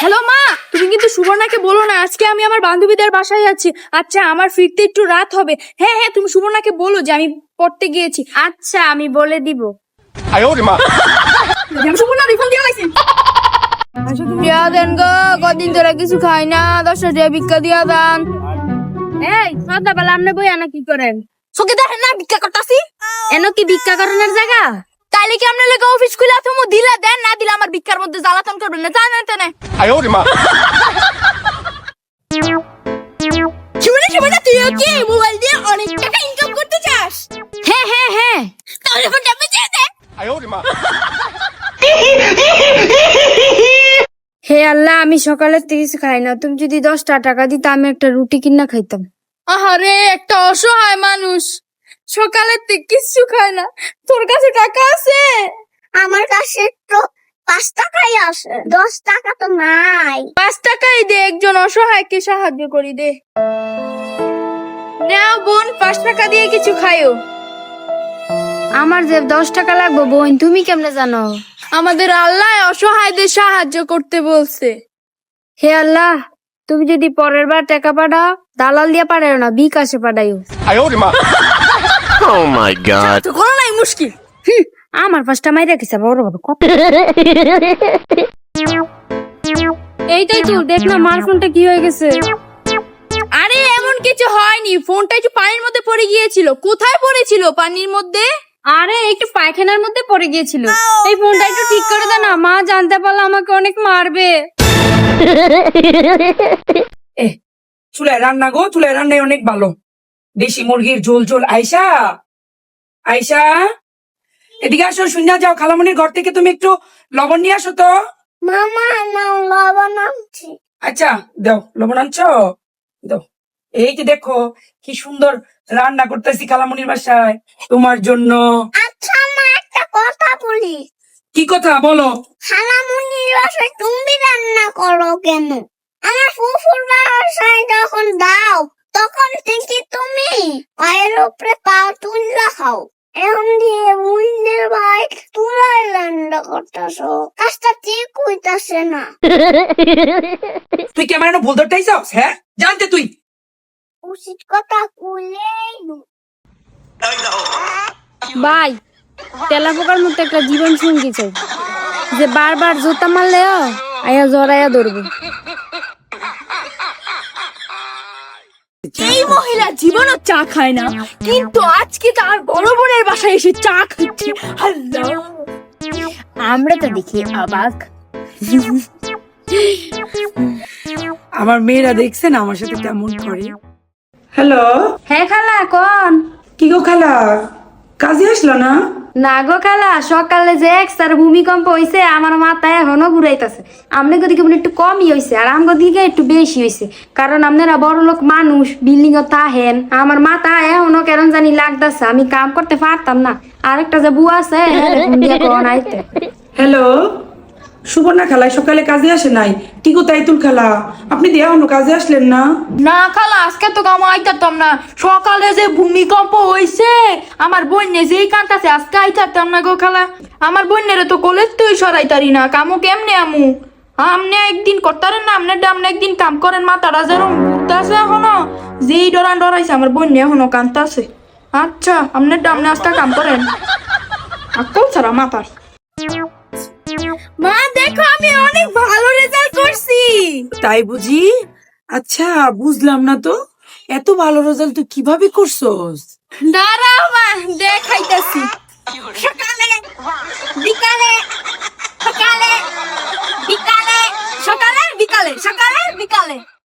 Hello মা, তুমি কিন্তু সুবর্ণাকে বলো না আজকে আমি আমার বান্ধবীদের বাসায় যাচ্ছি। আচ্ছা, আমার ফিরতে একটু রাত হবে। হ্যাঁ হ্যাঁ, তুমি সুবর্ণাকে বলো যে আমি পড়তে গিয়েছি। আচ্ছা, আমি বলে দিব। সুবর্ণা রিফোন দিয়ে লাইছি। দিয়া দেন গো, কদিন ধরে কিছু খাই না, 10 টাকা ভিক্ষা দিয়া দেন। এই সন্ধ্যাবেলা আপনি বই আনা কি করেন? চোখে দেখেন না ভিক্ষা করতাছি? এনো কি ভিক্ষা করানোর জায়গা? তাইলে কি আপনার লেগে অফিস খুলে তুমি দিলে দেন, না দিলে আমার ভিক্ষার মধ্যে জ্বালাতন করবেন না, জানেন তো না? শিবনা তুইও কি মোবাইল দিয়ে অনেক টাকা ইনকাম করতে চাস? হ্যাঁ হ্যাঁ হ্যাঁ। তাহলে ফোনটা আমি দিয়ে দে। হে আল্লাহ, আমি সকালে কিছু খাই না। তুমি যদি 10টা টাকা দিতে আমি একটা রুটি কিনা খাইতাম। আহারে, একটা অসহায় মানুষ সকালে কিছু খায় না, তোর কাছে টাকা আছে? আমার কাছে তো 5 টাকাই আছে, 10 টাকা তো নাই। 5 টাকাই দে, একজন অসহায়কে সাহায্য করি দে। নাও বোন, 5 টাকা দিয়ে কিছু খাইও। আমার যে 10 টাকা লাগবে বোন, তুমি কেমনে জানো? আমাদের আল্লাহ অসহায়দের সাহায্য করতে বলছে। হে আল্লাহ, তুমি যদি পরের বার টাকা পাঠাও, দালাল দিয়ে পাঠাও না, বিকাশে পাঠাইও। Oh my god. তো কোনো নাই মুশকিল। আমার 5টা মাইরা গেছে বড় বাবা। এইটাই তো, দেখ না মার ফোনটা কি হয়ে গেছে। আরে এমন কিছু হয়নি, ফোনটা একটু পানির মধ্যে পড়ে গিয়েছিল। কোথায় পড়েছিল? পানির মধ্যে? আরে একটু পায়খানার মধ্যে পড়ে গিয়েছিল। এই ফোনটা একটু ঠিক করে দে না, মা জানতে পারলে আমাকে অনেক মারবে। চুলায় রান্না গো, চুলায় রান্নায় অনেক ভালো। দেশি মুরগির ঝোল ঝোল। আয়শা, আয়শা এদিকে আসো, শুনে যাও। খালামনির ঘর থেকে তুমি একটু লবণ নিয়ে আসো তো। মামা নাও লবণ আনছি। আচ্ছা দাও, লবণ আনছো? দাও। এই যে দেখো কি সুন্দর রান্না করতেছি খালামনির বাসায় তোমার জন্য। আচ্ছা মা, একটা কথা বলি। কি কথা বলো? খালামুনির বাসায় তুমি রান্না করো কেন? আমার ফুফুর বাসায় যখন দাও তখন থেকে তুমি পায়ের উপরে পা তুললা খাও। এখন দিয়ে মুন্ডের ভাই তুলাই রান্না করতেছো, কাজটা ঠিক হইতাছে না। তুই কি আমার এনে ভুল ধরতে আইছস? হ্যাঁ, জানতে তুই উচিত কথা কইলেই ভাই, তেলা পোকার মতো একটা জীবন সঙ্গী চাই, যে বারবার জুতা মারলে আয়া জড়াইয়া ধরবে। এই মহিলা জীবনও চা খায় না, কিন্তু আজকে তার বড় বোনের বাসায় এসে চা খাচ্ছে। আল্লাহ, আমরা তো দেখি অবাক। আমার মেয়েরা দেখছেন আমার সাথে কেমন করে। হ্যালো, হ্যাঁ খালা, কোন? কি গো খালা, কাজে আসলো না? না গো খালা, সকালে যে একসার ভূমিকম্প হইছে, আমার মাথায় এখনো ঘুরাইতেছে। আপনাদের দিকে একটু কমই হয়েছে, আর আমার দিকে একটু বেশি হয়েছে, কারণ আপনারা বড় লোক মানুষ, বিল্ডিং এ থাকেন। আমার মাথা এখনো কেন জানি লাগতেছে, আমি কাম করতে পারতাম না। আরেকটা যে বুয়া আছে, আইতে। হ্যালো, সুবর্ণা খালা সকালে কাজে আসে নাই? কি গো তাইতুল খালা, আপনি দিয়ে এখনো কাজে আসলেন না? না খালা, আজকে তো কামা আইতাম না। সকালে যে ভূমিকম্প হইছে, আমার বোন যেই কান্তাছে, আজকে আইতাম না গো খালা। আমার বোনের তো কলেজ তুই সরাইতারি না, কামু কেমনে আমু? আমনে একদিন করতারেন না, আমনে একদিন কাম করেন। মাথাটা যেরকম ঘুরতাছে এখনো, যেই ডরান ডরাইছে আমার বোন এখনো কান্তাছে। আচ্ছা, আমনে আজকে কাম করেন, আকল ছাড়া মাথার। মা দেখো, আমি অনেক ভালো রেজাল্ট করছি। তাই বুঝি? আচ্ছা, বুঝলাম না তো, এত ভালো রেজাল্ট তুই কিভাবে করছস? দাঁড়াও মা,